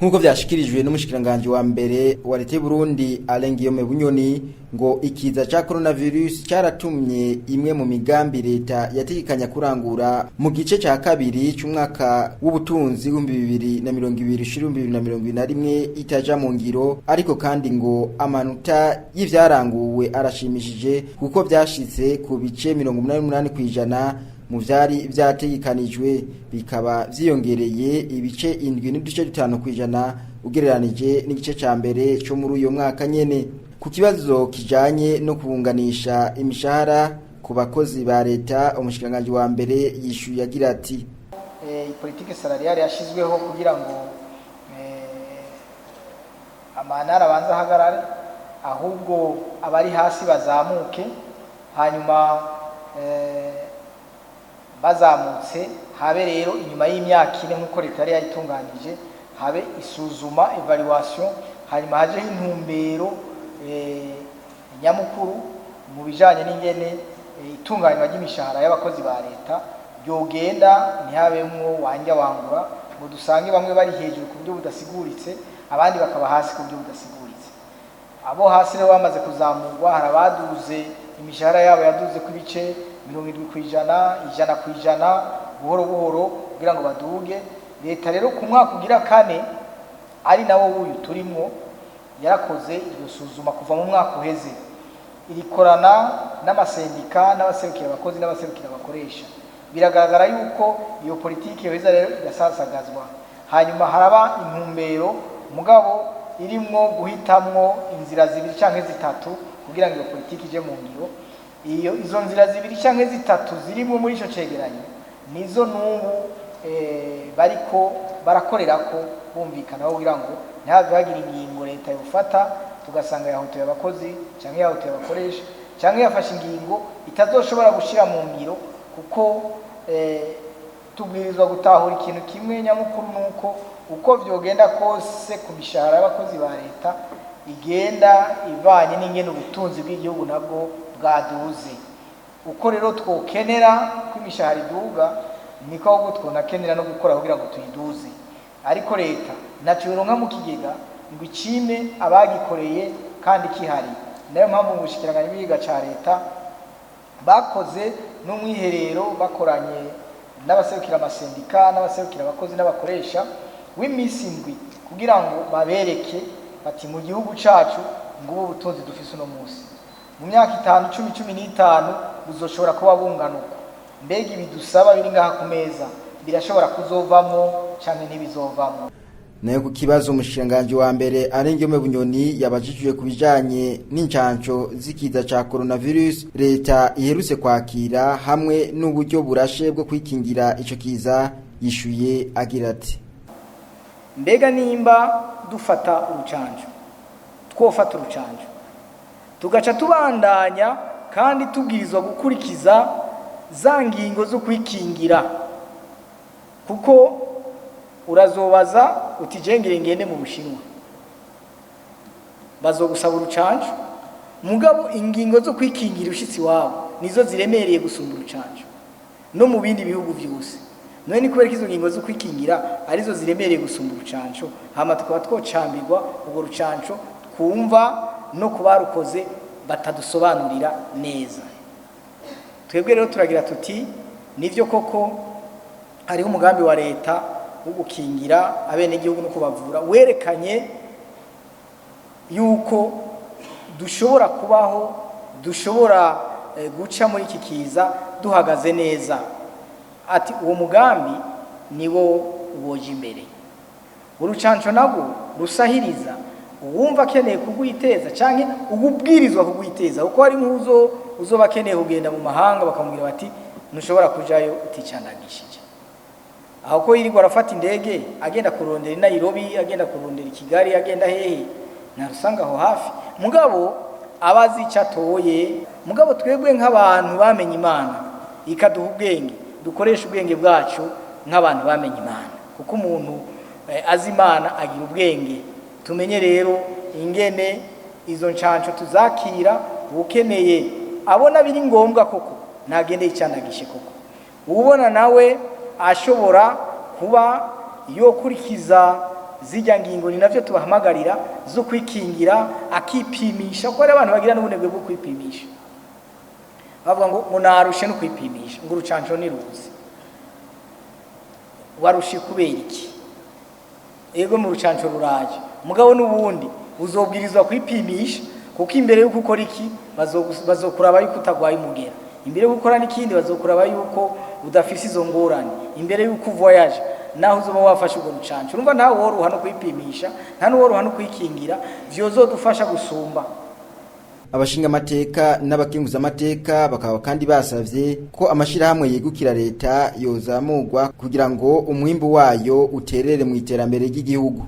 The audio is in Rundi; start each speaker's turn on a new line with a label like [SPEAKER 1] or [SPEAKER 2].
[SPEAKER 1] Nkuko vyashikirijwe n'umushikiranganje wa mbere wa leta y'u Burundi Alain Guillaume Bunyoni ngo ikiza ca coronavirus cyaratumye imwe mu migambi leta yategekanya kurangura mu gice ca kabiri c'umwaka w'ubutunzi 2020-2021 itaja mu ngiro, ariko kandi ngo amanota y'ivyaranguwe arashimishije kuko vyashitse ku bice 88% mu vyari vyategekanijwe, bikaba vyiyongereye ibice 7.5% ugereranije n'igice ca mbere cyo muri uyo mwaka nyene. Ku kibazo kijanye no kubunganisha imishahara ku bakozi ba leta, umushikiranganje wa mbere yishuye agira ati
[SPEAKER 2] politike salariale yashizweho kugira ngo amanara banza hagarare, ahubwo abari hasi bazamuke, hanyuma bazamutse habe rero inyuma y'imyaka ine nk'uko leta yari yayitunganije habe isuzuma evaluation, hanyuma hajeho intumbero nyamukuru mu bijanye n'ingene itunganywa ry'imishahara y'abakozi ba leta byogenda, ntihabemwo wanja wangura ngo dusange bamwe bari hejuru ku buryo budasiguritse abandi bakaba hasi ku buryo budasiguritse. Abo hasi rero bamaze kuzamurwa, harabaduze imishahara yabo yaduze ku bice 70%, 100% buhoro buhoro kugira ngo baduge. Leta rero ku mwaka ugira kane ari nawo uyu turimo yarakoze iryo suzuma kuva mu mwaka uheze, irikorana n'amasendika n'abaserukira abakozi n'abaserukira abakoresha. Biragaragara yuko iyo politiki yoheza rero irasasagazwa, hanyuma haraba intumbero mugabo irimwo guhitamwo inzira zibiri canke zitatu kugira ngo iyo politiki ije mu ngiro. Izo nzira zibiri canke zitatu zirimo muri ico cegeranyo nizo n'ubu bariko barakorerako bumvikana kugira ngo ntihaze hagira ingingo leta yofata tugasanga yahotoye abakozi canke yahotoye abakoresha canke yafashe ingingo itazoshobora gushira mu ngiro, kuko tubwirizwa gutahura ikintu kimwe nyamukuru, nuko uko vyogenda kose ku mishahara y'abakozi ba leta igenda ivanye n'ingene ubutunzi bw'igihugu nabwo bwaduze. Uko rero twokenera ko imishahara iduga, niko ahubwo twonakenera no gukora kugira ngo tuyiduze. Ariko leta naco yoronka mu kigega ngo icime abagikoreye kandi kihari. Nayo mpamvu mu bushikiranganje bw'igiga ca leta bakoze n'umwiherero bakoranye n'abaserukira amasendika n'abaserukira abakozi n'abakoresha w'imisi indwi kugira ngo babereke bati mu gihugu cacu ngubu ubutunzi dufise uno munsi mu myaka 5, 10, 15 buzoshobora kuba bunganuko. Mbega ibi dusaba biri ngaha ku meza birashobora kuzovamwo canke ntibizovamwo.
[SPEAKER 1] Nayo ku kibazo umushikiranganje wa mbere Alain Guillaume Bunyoni yabajijwe kubijanye n'incanco zikiza ca coronavirus leta iherutse kwakira hamwe n'uburyo burashe bwo kwikingira ico kiza, yishuye agira ati
[SPEAKER 2] mbega nimba dufata urucanco twofata urucanco tugaca tubandanya kandi tubwirizwa gukurikiza za ngingo zo kwikingira, kuko urazobaza utijengere ngende mu Bushinwa bazogusaba urucanco, mugabo ingingo zo kwikingira ushitsi wabo nizo ziremereye gusumba urucanco no mu bindi bihugu byose. None ni kubera izo ngingo zo kwikingira arizo ziremereye gusumba urucanco, hama tukaba twocambirwa ubwo rucanco twumva no kubarukoze batadusobanurira neza. Twebwe rero turagira tuti nivyo koko hariho umugambi wa leta wo gukingira abene gihugu no kubavura werekanye yuko dushobora kubaho, dushobora guca muri iki kiza duhagaze neza. Ati uwo mugambi niwo uboje imbere. Urucanco nabwo rusahiriza uwumva akeneye kugwiteza canke ububwirizwa kugwiteza, uko ari nkuzo uzoba akeneye kugenda mu mahanga bakamubwira bati ntushobora kujayo uticanagishije. Aho ko yirirwa arafata indege agenda kurondera Nairobi, agenda kurondera Kigali, agenda hehe narusanga aho hafi, mugabo abazi icatoye. Mugabo twebwe nk'abantu bamenye Imana ikaduha ubwenge, dukoresha ubwenge bwacu nk'abantu bamenye Imana, kuko umuntu azi Imana agira ubwenge. Tumenye rero ingene izo ncanco tuzakira, ukeneye abona biri ngombwa koko ntagende icanagishe koko, ubona nawe ashobora kuba yo kurikiza zijya ngingo ni navyo tubahamagarira zo kwikingira akipimisha ko ari abantu bagira n'ubunebwe bwo kwipimisha bavuga ngo narushe no kwipimisha ngo urucanco ni ruzi warushe kubera iki ego mu rucanco ruraje mugabo n'ubundi uzobwirizwa kwipimisha kuko imbere yuko ukora iki bazokuraba yuko utagwaye umugera imbere yuko ukora n'ikindi bazokuraba yuko udafise izo ngorane imbere yuko voyage naho uzoba wafashe ubwo rucanco urumva nta woroha no kwipimisha nta n'uworoha no kwikingira vyozodufasha gusumba.
[SPEAKER 1] Abashinga amateka n'abakinguza amateka bakaba kandi basavye ko amashirahamwe yegukira leta yozamurwa kugira ngo umwimbu wayo uterere mu iterambere ry'igihugu.